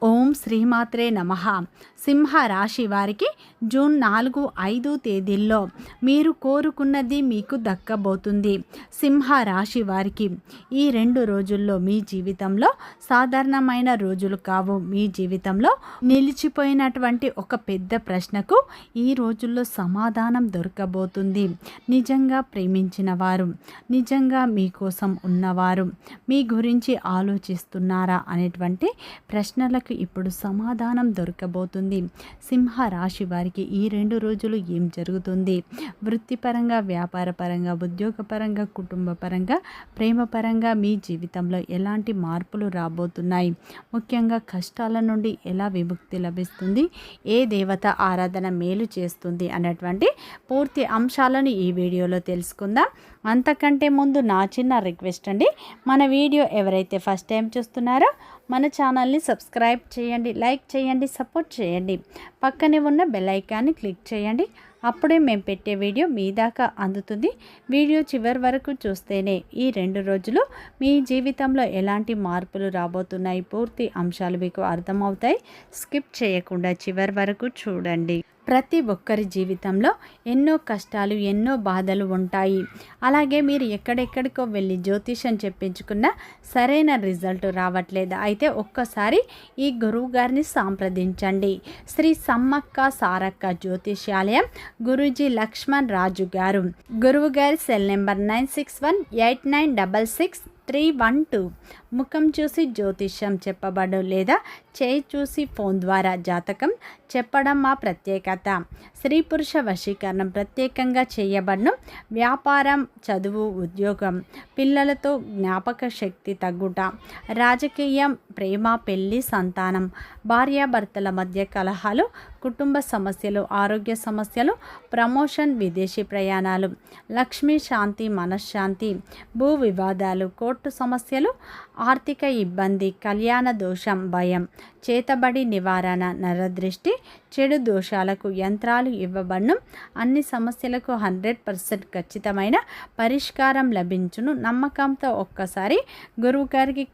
ఓం శ్రీమాత్రే నమః. సింహ రాశి వారికి జూన్ 4, 5 తేదీల్లో మీరు కోరుకున్నది మీకు దక్కబోతుంది. సింహ రాశి వారికి ఈ 2 రోజుల్లో మీ జీవితంలో సాధారణమైన రోజులు కావు. మీ జీవితంలో నిలిచిపోయినటువంటి ఒక పెద్ద ప్రశ్నకు ఈ రోజుల్లో సమాధానం దొరకబోతుంది. నిజంగా ప్రేమించిన వారు, నిజంగా మీకోసం ఉన్నవారు మీ గురించి ఆలోచిస్తున్నారా అనేటువంటి ప్రశ్నలకు ఇప్పుడు సమాధానం దొరకబోతుంది. సింహ రాశి వారికి ఈ 2 రోజులు ఏం జరుగుతుంది? వృత్తిపరంగా, వ్యాపారపరంగా, ఉద్యోగపరంగా, కుటుంబపరంగా, ప్రేమపరంగా మీ జీవితంలో ఎలాంటి మార్పులు రాబోతున్నాయి? ముఖ్యంగా కష్టాల నుండి ఎలా విముక్తి లభిస్తుంది? ఏ దేవత ఆరాధన మేలు చేస్తుంది అనేటువంటి పూర్తి అంశాలను ఈ వీడియోలో తెలుసుకుందాం. అంతకంటే ముందు నా చిన్న రిక్వెస్ట్ అండి, మన వీడియో ఎవరైతే ఫస్ట్ టైం చూస్తున్నారో మన ఛానల్ని సబ్స్క్రైబ్ చేయండి, లైక్ చేయండి, సపోర్ట్ చేయండి. పక్కనే ఉన్న బెల్ ఐకాన్ని క్లిక్ చేయండి. అప్పుడే మేము పెట్టే వీడియో మీ దాకా అందుతుంది. వీడియో చివరి వరకు చూస్తేనే ఈ 2 రోజులు మీ జీవితంలో ఎలాంటి మార్పులు రాబోతున్నాయి పూర్తి అంశాలు మీకు అర్థమవుతాయి. స్కిప్ చేయకుండా చివరి వరకు చూడండి. ప్రతి ఒక్కరి జీవితంలో ఎన్నో కష్టాలు, ఎన్నో బాధలు ఉంటాయి. అలాగే మీరు ఎక్కడెక్కడికో వెళ్ళి జ్యోతిషం చెప్పించుకున్న సరైన రిజల్ట్ రావట్లేదు. అయితే ఒక్కసారి ఈ గురువు గారిని సంప్రదించండి. శ్రీ సమ్మక్క సారక్క జ్యోతిష్యాలయం, గురూజీ లక్ష్మణ్ రాజు గారు. గురువు గారి సెల్ నెంబర్ 9618966312. ముఖం చూసి జ్యోతిష్యం చెప్పబడు లేదా చేయి చూసి ఫోన్ ద్వారా జాతకం చెప్పడం మా ప్రత్యేకత. స్త్రీ పురుష వశీకరణం ప్రత్యేకంగా చేయబడను. వ్యాపారం, చదువు, ఉద్యోగం, పిల్లలతో జ్ఞాపక శక్తి తగ్గుట, రాజకీయం, ప్రేమ, పెళ్లి, సంతానం, భార్యాభర్తల మధ్య కలహాలు, కుటుంబ సమస్యలు, ఆరోగ్య సమస్యలు, ప్రమోషన్, విదేశీ ప్రయాణాలు, లక్ష్మీ శాంతి, మనశ్శాంతి, భూ వివాదాలు, కోర్టు సమస్యలు, ఆర్థిక ఇబ్బంది, కళ్యాణ దోషం, భయం, చేతబడి నివారణ, నరదృష్టి, చెడు దోషాలకు యంత్రాలు ఇవ్వబడును. అన్ని సమస్యలకు 100% ఖచ్చితమైన పరిష్కారం లభించును. నమ్మకంతో ఒక్కసారి గురువు గారికి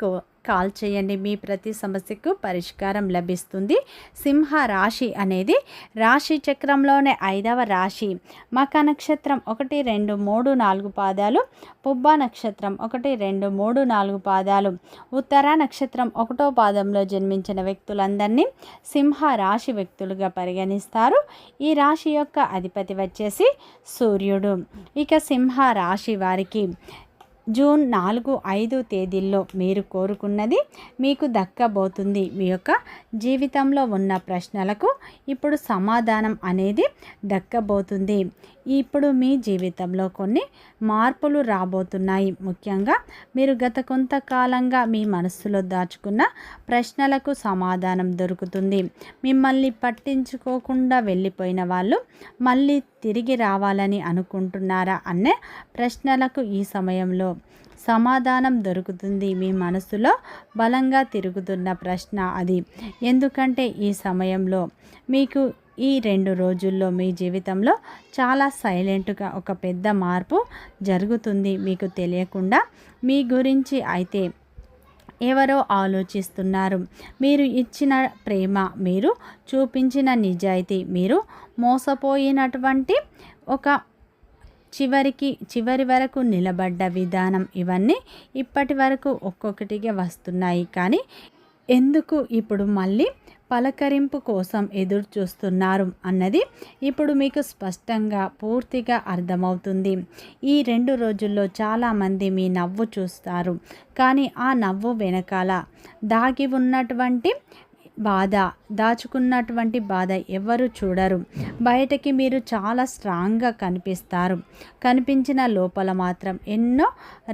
కాల్ చేయండి. మీ ప్రతి సమస్యకు పరిష్కారం లభిస్తుంది. సింహ రాశి అనేది రాశి చక్రంలోనే 5వ రాశి. మఖ నక్షత్రం 1, 2, 3, 4 పాదాలు, పుబ్బ నక్షత్రం 1, 2, 3, 4 పాదాలు, ఉత్తర నక్షత్రం 1వ పాదంలో జన్మించిన వ్యక్తులందరినీ సింహ రాశి వ్యక్తులుగా పరిగణిస్తారు. ఈ రాశి యొక్క అధిపతి వచ్చేసి సూర్యుడు. ఇక సింహ రాశి వారికి జూన్ 4, 5 తేదీల్లో మీరు కోరుకున్నది మీకు దక్కబోతుంది. మీ యొక్క జీవితంలో ఉన్న ప్రశ్నలకు ఇప్పుడు సమాధానం అనేది దక్కబోతుంది. ఇప్పుడు మీ జీవితంలో కొన్ని మార్పులు రాబోతున్నాయి. ముఖ్యంగా మీరు గత కొంతకాలంగా మీ మనస్సులో దాచుకున్న ప్రశ్నలకు సమాధానం దొరుకుతుంది. మిమ్మల్ని పట్టించుకోకుండా వెళ్ళిపోయిన వాళ్ళు మళ్ళీ తిరిగి రావాలని అనుకుంటున్నారా అనే ప్రశ్నలకు ఈ సమయంలో సమాధానం దొరుకుతుంది. మీ మనసులో బలంగా తిరుగుతున్న ప్రశ్న అది. ఎందుకంటే ఈ సమయంలో మీకు ఈ 2 రోజుల్లో మీ జీవితంలో చాలా సైలెంట్గా ఒక పెద్ద మార్పు జరుగుతుంది. మీకు తెలియకుండా మీ గురించి అయితే ఎవరో ఆలోచిస్తున్నారు. మీరు ఇచ్చిన ప్రేమ, మీరు చూపించిన నిజాయితీ, మీరు మోసపోయినటువంటి ఒక చివరి వరకు నిలబడ్డ విధానం, ఇవన్నీ ఇప్పటి వరకు ఒక్కొక్కటిగా వస్తున్నాయి. కానీ ఎందుకు ఇప్పుడు మళ్ళీ పలకరింపు కోసం ఎదురు చూస్తున్నారు అన్నది ఇప్పుడు మీకు స్పష్టంగా పూర్తిగా అర్థమవుతుంది. ఈ 2 రోజుల్లో చాలామంది మీ నవ్వు చూస్తారు. కానీ ఆ నవ్వు వెనకాల దాగి ఉన్నటువంటి బాధ, దాచుకున్నటువంటి బాధ ఎవరు చూడరు. బయటకి మీరు చాలా స్ట్రాంగ్గా కనిపిస్తారు. కనిపించిన లోపల మాత్రం ఎన్నో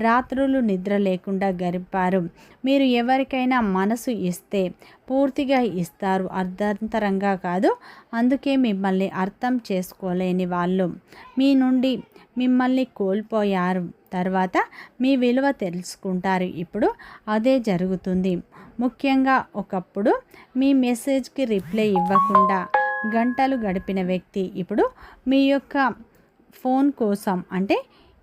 రాత్రులు నిద్ర లేకుండా గడిపారు. మీరు ఎవరికైనా మనసు ఇస్తే పూర్తిగా ఇస్తారు, అర్ధంతరంగా కాదు. అందుకే మిమ్మల్ని అర్థం చేసుకోలేని వాళ్ళు మీ నుండి మిమ్మల్ని కోల్పోయారు. తర్వాత మీ విలువ తెలుసుకుంటారు. ఇప్పుడు అదే జరుగుతుంది. ముఖ్యంగా ఒకప్పుడు మీ మెసేజ్కి రిప్లై ఇవ్వకుండా గంటలు గడిపిన వ్యక్తి ఇప్పుడు మీ యొక్క ఫోన్ కోసం, అంటే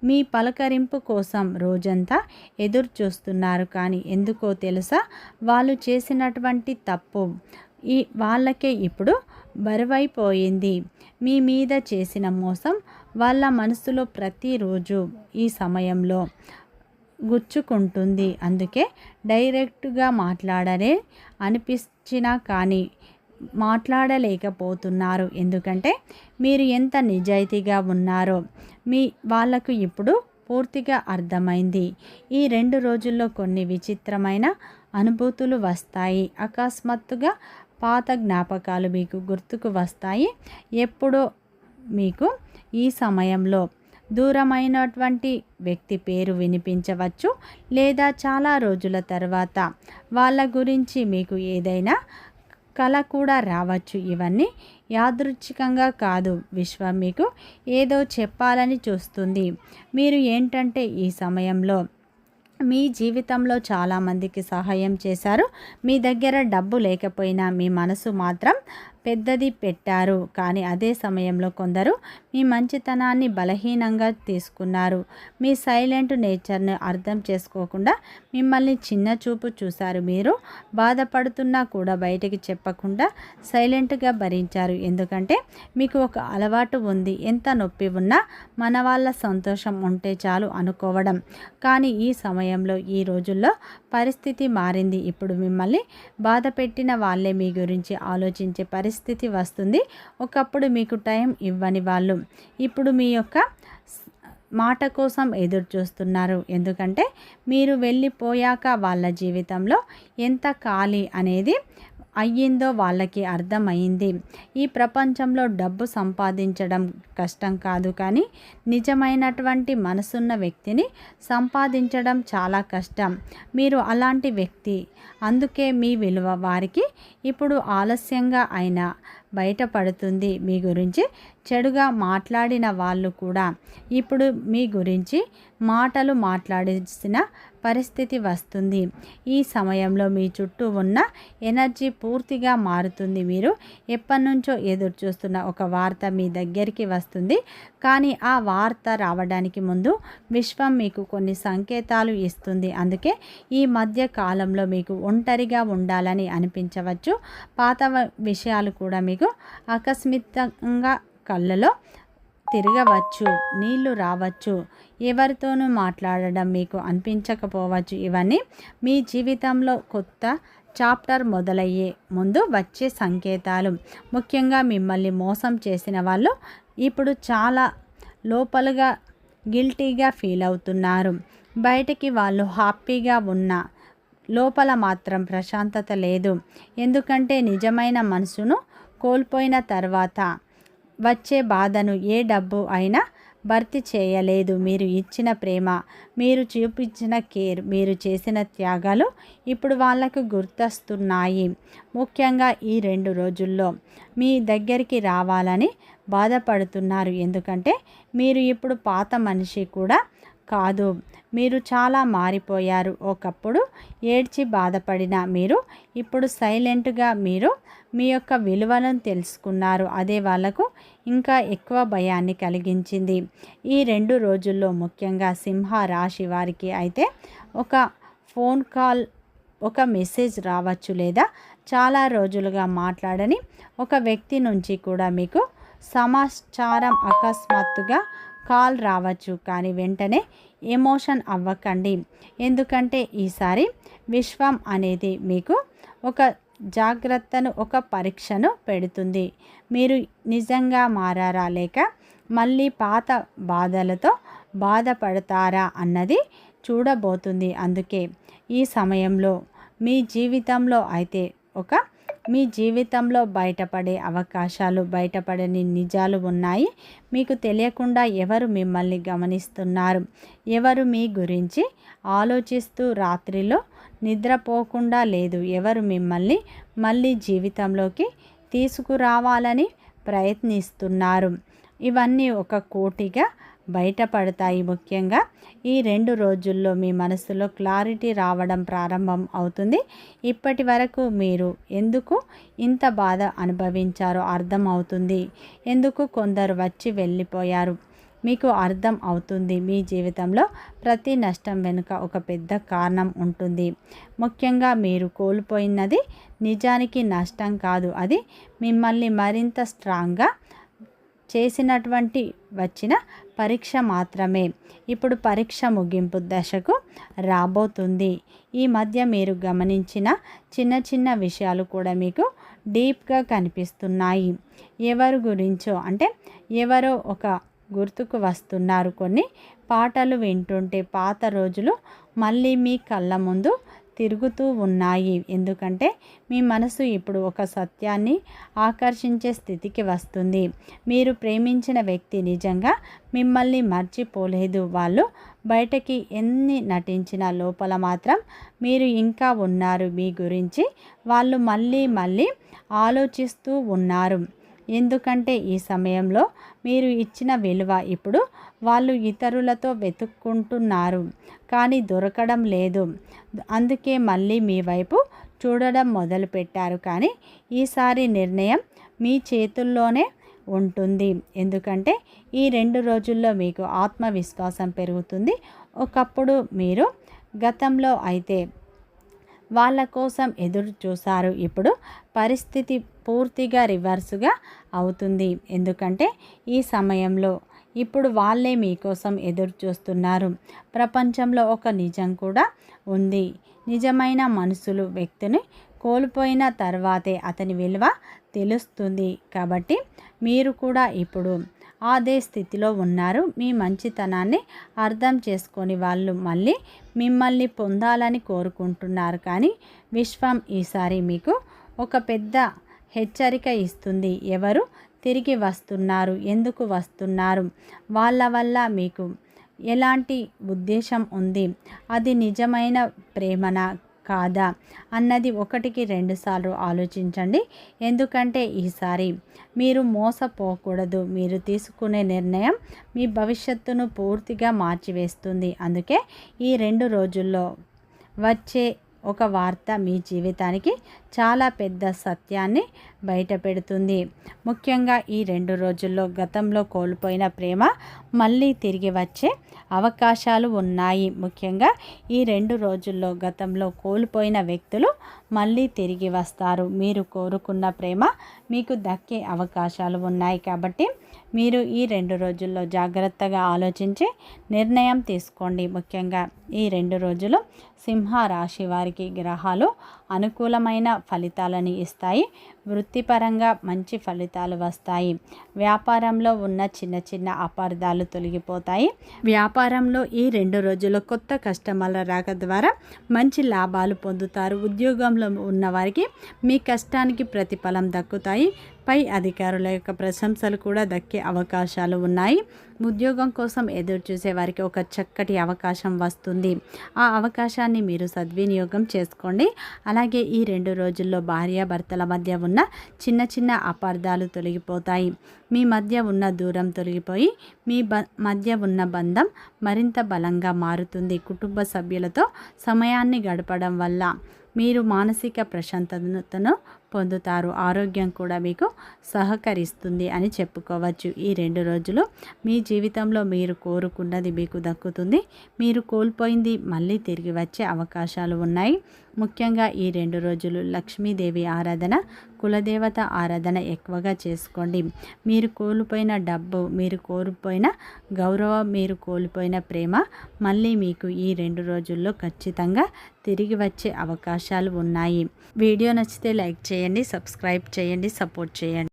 మీ పలకరింపు కోసం రోజంతా ఎదురు చూస్తున్నారు. కానీ ఎందుకో తెలుసా, వాళ్ళు చేసినటువంటి తప్పు వాళ్ళకే ఇప్పుడు బరువైపోయింది. మీ మీద చేసిన మోసం వాళ్ళ మనసులో ప్రతిరోజు ఈ సమయంలో గుచ్చుకుంటుంది. అందుకే డైరెక్ట్గా మాట్లాడరే అనిపించినా కానీ మాట్లాడలేకపోతున్నారు. ఎందుకంటే మీరు ఎంత నిజాయితీగా ఉన్నారో వాళ్ళకు ఇప్పుడు పూర్తిగా అర్థమైంది. ఈ 2 రోజుల్లో కొన్ని విచిత్రమైన అనుభూతులు వస్తాయి. అకస్మాత్తుగా పాత జ్ఞాపకాలు మీకు గుర్తుకు వస్తాయి. ఎప్పుడో మీకు ఈ సమయంలో దూరమైనటువంటి వ్యక్తి పేరు వినిపించవచ్చు, లేదా చాలా రోజుల తర్వాత వాళ్ళ గురించి మీకు ఏదైనా కళ కూడా రావచ్చు. ఇవన్నీ యాదృచ్ఛికంగా కాదు, విశ్వం మీకు ఏదో చెప్పాలని చూస్తుంది. మీరు ఏంటంటే ఈ సమయంలో మీ జీవితంలో చాలామందికి సహాయం చేశారు. మీ దగ్గర డబ్బు లేకపోయినా మీ మనసు మాత్రం పెద్దది పెట్టారు. కానీ అదే సమయంలో కొందరు మీ మంచితనాన్ని బలహీనంగా తీసుకున్నారు. మీ సైలెంట్ నేచర్ని అర్థం చేసుకోకుండా మిమ్మల్ని చిన్న చూపు చూశారు. మీరు బాధపడుతున్నా కూడా బయటికి చెప్పకుండా సైలెంట్గా భరించారు. ఎందుకంటే మీకు ఒక అలవాటు ఉంది, ఎంత నొప్పి ఉన్నా మన వాళ్ళ సంతోషం ఉంటే చాలు అనుకోవడం. కానీ ఈ సమయంలో ఈ రోజుల్లో పరిస్థితి మారింది. ఇప్పుడు మిమ్మల్ని బాధ పెట్టిన వాళ్ళే మీ గురించి ఆలోచించే పరిస్థితి వస్తుంది. ఒకప్పుడు మీకు టైం ఇవ్వని వాళ్ళు ఇప్పుడు మీ యొక్క మాట కోసం ఎదురు చూస్తున్నారు. ఎందుకంటే మీరు వెళ్ళిపోయాక వాళ్ళ జీవితంలో ఎంత ఖాళీ అనేది అయ్యిందో వాళ్ళకి అర్థమైంది. ఈ ప్రపంచంలో డబ్బు సంపాదించడం కష్టం కాదు, కానీ నిజమైనటువంటి మనసున్న వ్యక్తిని సంపాదించడం చాలా కష్టం. మీరు అలాంటి వ్యక్తి. అందుకే మీ విలువ వారికి ఇప్పుడు ఆలస్యంగా అయినా బయటపడుతుంది. మీ గురించి చెడుగా మాట్లాడిన వాళ్ళు కూడా ఇప్పుడు మీ గురించి మాటలు మాట్లాడాల్సిన పరిస్థితి వస్తుంది. ఈ సమయంలో మీ చుట్టూ ఉన్న ఎనర్జీ పూర్తిగా మారుతుంది. మీరు ఎప్పటి నుంచో ఎదురు చూస్తున్న ఒక వార్త మీ దగ్గరికి వస్తుంది. కానీ ఆ వార్త రావడానికి ముందు విశ్వం మీకు కొన్ని సంకేతాలు ఇస్తుంది. అందుకే ఈ మధ్య కాలంలో మీకు ఒంటరిగా ఉండాలని అనిపించవచ్చు. పాత విషయాలు కూడా మీకు ఆకస్మికంగా కళ్ళలో తిరగవచ్చు, నీళ్లు రావచ్చు, ఎవరితోనూ మాట్లాడడం మీకు అనిపించకపోవచ్చు. ఇవన్నీ మీ జీవితంలో కొత్త చాప్టర్ మొదలయ్యే ముందు వచ్చే సంకేతాలు. ముఖ్యంగా మిమ్మల్ని మోసం చేసిన వాళ్ళు ఇప్పుడు చాలా లోపలగా గిల్టీగా ఫీల్ అవుతున్నారు. బయటికి వాళ్ళు హ్యాపీగా ఉన్న లోపల మాత్రం ప్రశాంతత లేదు. ఎందుకంటే నిజమైన మనసును కోల్పోయిన తర్వాత వచ్చే బాధను ఏ డబ్బు అయినా భర్తీ చేయలేదు. మీరు ఇచ్చిన ప్రేమ, మీరు చూపించిన కేర్, మీరు చేసిన త్యాగాలు ఇప్పుడు వాళ్ళకు గుర్తొస్తున్నాయి. ముఖ్యంగా ఈ 2 రోజుల్లో మీ దగ్గరికి రావాలని బాధపడుతున్నారు. ఎందుకంటే మీరు ఇప్పుడు పాత మనిషి కూడా కాదు, మీరు చాలా మారిపోయారు. ఒకప్పుడు ఏడ్చి బాధపడిన మీరు ఇప్పుడు సైలెంట్గా మీరు మీ యొక్క విలువలను తెలుసుకున్నారు. అదే వాళ్ళకు ఇంకా ఎక్కువ భయాన్ని కలిగించింది. ఈ 2 రోజుల్లో ముఖ్యంగా సింహ రాశి వారికి అయితే ఒక ఫోన్ కాల్, ఒక మెసేజ్ రావచ్చు, లేదా చాలా రోజులుగా మాట్లాడని ఒక వ్యక్తి నుంచి కూడా మీకు సమాచారం అకస్మాత్తుగా కాల్ రావచ్చు. కానీ వెంటనే ఎమోషన్ అవ్వకండి. ఎందుకంటే ఈసారి విశ్వం అనేది మీకు ఒక జాగ్రత్తను, ఒక పరీక్షను పెడుతుంది. మీరు నిజంగా మారారా లేక మళ్ళీ పాత బాధలతో బాధపడతారా అన్నది చూడబోతుంది. అందుకే ఈ సమయంలో మీ జీవితంలో అయితే మీ జీవితంలో బయటపడే అవకాశాలు, బయటపడని నిజాలు ఉన్నాయి. మీకు తెలియకుండా ఎవరు మిమ్మల్ని గమనిస్తున్నారు, ఎవరు మీ గురించి ఆలోచిస్తూ రాత్రిలో నిద్రపోకుండా లేదు, ఎవరు మిమ్మల్ని మళ్ళీ జీవితంలోకి తీసుకురావాలని ప్రయత్నిస్తున్నారు. ఇవన్నీ ఒక కోటిగా బయటపడతాయి. ముఖ్యంగా ఈ 2 రోజుల్లో మీ మనసులో క్లారిటీ రావడం ప్రారంభం అవుతుంది. ఇప్పటి వరకు మీరు ఎందుకు ఇంత బాధ అనుభవించారో అర్థం అవుతుంది. ఎందుకు కొందరు వచ్చి వెళ్ళిపోయారు, మీకు అర్థం అవుతుంది. మీ జీవితంలో ప్రతి నష్టం వెనుక ఒక పెద్ద కారణం ఉంటుంది. ముఖ్యంగా మీరు కోల్పోయినది నిజానికి నష్టం కాదు, అది మిమ్మల్ని మరింత స్ట్రాంగ్గా చేసినటువంటి వచ్చిన పరీక్ష మాత్రమే. ఇప్పుడు పరీక్ష ముగింపు దశకు రాబోతుంది. ఈ మధ్య మీరు గమనించిన చిన్న చిన్న విషయాలు కూడా మీకు డీప్గా కనిపిస్తున్నాయి. ఎవరి గురించో అంటే ఎవరో ఒక గుర్తుకు వస్తున్నారు. కొన్ని పాటలు వింటుంటే పాత రోజులు మళ్ళీ మీ కళ్ళ ముందు తిరుగుతూ ఉన్నాయి. ఎందుకంటే మీ మనసు ఇప్పుడు ఒక సత్యాన్ని ఆకర్షించే స్థితికి వస్తుంది. మీరు ప్రేమించిన వ్యక్తి నిజంగా మిమ్మల్ని మర్చిపోలేదు. వాళ్ళు బయటకి ఎన్ని నటించినా లోపల మాత్రం మీరు ఇంకా ఉన్నారు. మీ గురించి వాళ్ళు మళ్ళీ మళ్ళీ ఆలోచిస్తూ ఉన్నారు. ఎందుకంటే ఈ సమయంలో మీరు ఇచ్చిన విలువ ఇప్పుడు వాళ్ళు ఇతరులతో వెతుక్కుంటున్నారు, కానీ దొరకడం లేదు. అందుకే మళ్ళీ మీ వైపు చూడడం మొదలుపెట్టారు. కానీ ఈసారి నిర్ణయం మీ చేతుల్లోనే ఉంటుంది. ఎందుకంటే ఈ 2 రోజుల్లో మీకు ఆత్మవిశ్వాసం పెరుగుతుంది. ఒకప్పుడు మీరు గతంలో అయితే వాళ్ళ కోసం ఎదురు చూశారు. ఇప్పుడు పరిస్థితి పూర్తిగా రివర్స్గా అవుతుంది. ఎందుకంటే ఈ సమయంలో ఇప్పుడు వాళ్ళే మీకోసం ఎదురు చూస్తున్నారు. ప్రపంచంలో ఒక నిజం కూడా ఉంది. నిజమైన మనుషులు వ్యక్తిని కోల్పోయిన తర్వాతే అతని విలువ తెలుస్తుంది. కాబట్టి మీరు కూడా ఇప్పుడు అదే స్థితిలో ఉన్నారు. మీ మంచితనాన్ని అర్థం చేసుకొని వాళ్ళు మళ్ళీ మిమ్మల్ని పొందాలని కోరుకుంటున్నారు. కానీ విశ్వం ఈసారి మీకు ఒక పెద్ద హెచ్చరిక ఇస్తుంది. ఎవరు తిరిగి వస్తున్నారు, ఎందుకు వస్తున్నారు, వాళ్ళ వల్ల మీకు ఎలాంటి ఉద్దేశం ఉంది, అది నిజమైన ప్రేమనా కాదా అన్నది 1-2 సార్లు ఆలోచించండి. ఎందుకంటే ఈసారి మీరు మోసపోకూడదు. మీరు తీసుకునే నిర్ణయం మీ భవిష్యత్తును పూర్తిగా మార్చివేస్తుంది. అందుకే ఈ 2 రోజుల్లో వచ్చే ఒక వార్త మీ జీవితానికి చాలా పెద్ద సత్యాన్ని బయటపెడుతుంది. ముఖ్యంగా ఈ 2 రోజుల్లో గతంలో కోల్పోయిన ప్రేమ మళ్ళీ తిరిగి వచ్చే అవకాశాలు ఉన్నాయి. ముఖ్యంగా ఈ 2 రోజుల్లో గతంలో కోల్పోయిన వ్యక్తులు మళ్ళీ తిరిగి వస్తారు. మీరు కోరుకున్న ప్రేమ మీకు దక్కే అవకాశాలు ఉన్నాయి. కాబట్టి మీరు ఈ 2 రోజుల్లో జాగ్రత్తగా ఆలోచించి నిర్ణయం తీసుకోండి. ముఖ్యంగా ఈ 2 రోజులు సింహ రాశి వారికి గ్రహాలు అనుకూలమైన ఫలితాలను ఇస్తాయి. వృత్తిపరంగా మంచి ఫలితాలు వస్తాయి. వ్యాపారంలో ఉన్న చిన్న చిన్న అపార్థాలు తొలగిపోతాయి. వ్యాపారంలో ఈ 2 రోజుల్లో కొత్త కస్టమర్ల రాక ద్వారా మంచి లాభాలు పొందుతారు. ఉద్యోగంలో ఉన్న వారికి మీ కష్టానికి ప్రతిఫలం దక్కుతాయి. పై అధికారుల యొక్క ప్రశంసలు కూడా దక్కే అవకాశాలు ఉన్నాయి. ఉద్యోగం కోసం ఎదురు చూసే వారికి ఒక చక్కటి అవకాశం వస్తుంది. ఆ అవకాశాన్ని మీరు సద్వినియోగం చేసుకోండి. అలాగే ఈ 2 రోజుల్లో భార్యాభర్తల మధ్య ఉన్న చిన్న చిన్న అపార్థాలు తొలగిపోతాయి. మీ మధ్య ఉన్న దూరం తొలగిపోయి మీ మధ్య ఉన్న బంధం మరింత బలంగా మారుతుంది. కుటుంబ సభ్యులతో సమయాన్ని గడపడం వల్ల మీరు మానసిక ప్రశాంతతను పొందుతారు. ఆరోగ్యం కూడా మీకు సహకరిస్తుంది అని చెప్పుకోవచ్చు. ఈ 2 రోజులు మీ జీవితంలో మీరు కోరుకున్నది మీకు దక్కుతుంది. మీరు కోల్పోయింది మళ్ళీ తిరిగి వచ్చే అవకాశాలు ఉన్నాయి. ముఖ్యంగా ఈ 2 రోజులు లక్ష్మీదేవి ఆరాధన, కులదేవత ఆరాధన ఎక్కువగా చేసుకోండి. మీరు కోల్పోయిన డబ్బు, మీరు కోల్పోయిన గౌరవం, మీరు కోల్పోయిన ప్రేమ మళ్ళీ మీకు ఈ 2 రోజుల్లో ఖచ్చితంగా తిరిగి వచ్చే అవకాశాలు ఉన్నాయి. వీడియో నచ్చితే లైక్ చేయండి, సబ్స్క్రైబ్ చేయండి, సపోర్ట్ చేయండి.